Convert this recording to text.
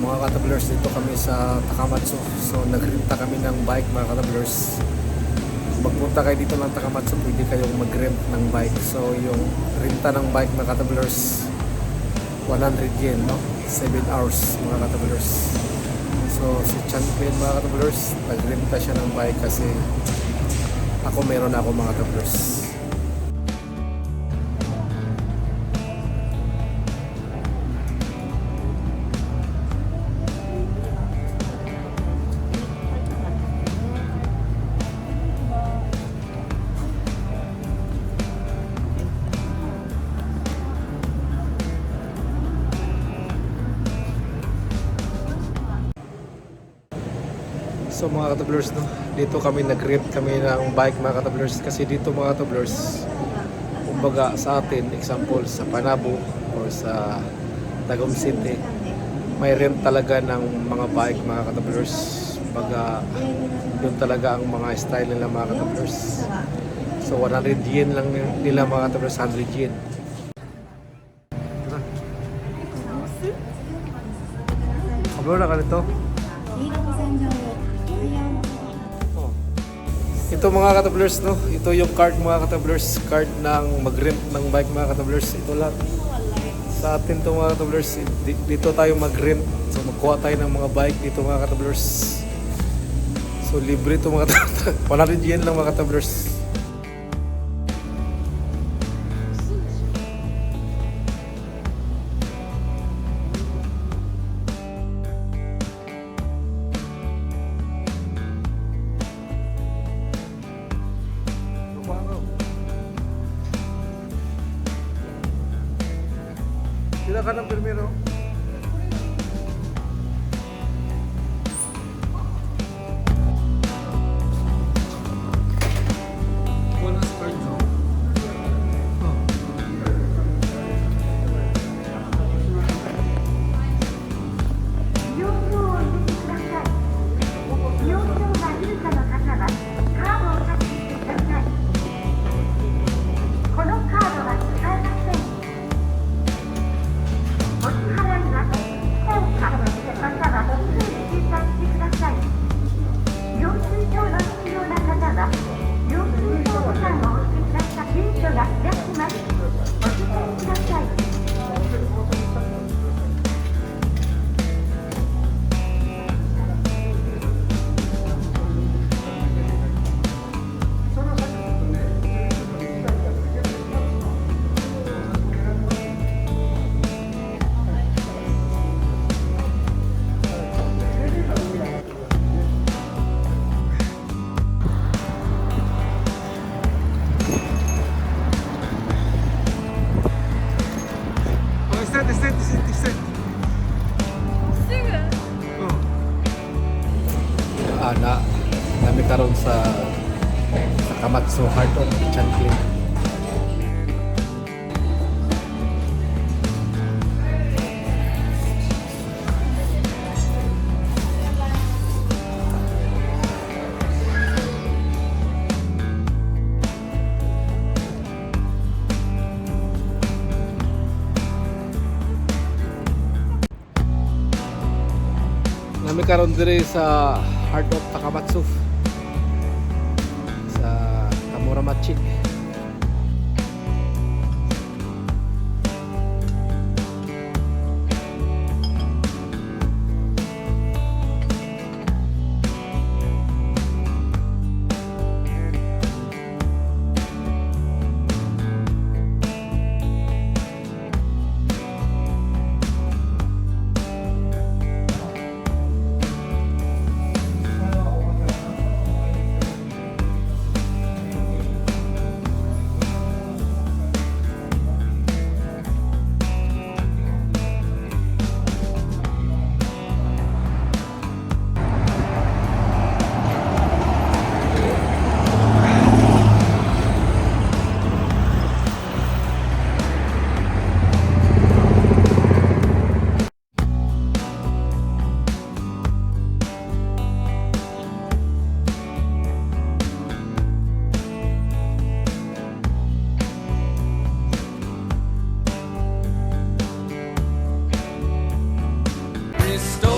Mga katablers, dito kami sa Takamatsu. So nagrenta kami ng bike mga katablers. Magpunta kayo dito ng Takamatsu, pwede kayong mag-rent ng bike. So yung renta ng bike mga katablers, 100 yen, no? 7 hours mga katablers. So si Champion mga katablers, nagrenta siya ng bike kasi ako meron na ako mga katablers. So mga katablers, no, dito kami nag-rent kami ng bike mga katablers kasi dito mga katablers, kumbaga sa atin, example sa Panabo or sa Tagum City, may rent talaga ng mga bike mga katablers. Kumbaga yun talaga ang mga style nila mga katablers. So 100 yen lang nila mga katablers, 100 yen. Kablo na ka nito? Ito mga katablers, no? Ito yung card mga katablers, card ng mag-rent ng bike mga katablers. Ito lahat. Sa atin to mga katablers, dito tayo mag-rent. So magkuha tayo ng mga bike dito mga katablers. So libre to mga katablers. 100 yen lang mga katablers. Sila ka ng primero. Walang start, no? Oh. Start. Oh. Nami karon sa Takamatsu Heart of Chanklin. Nami karon dire sa Heart of Takamatsu sa Kamuramachi. Restore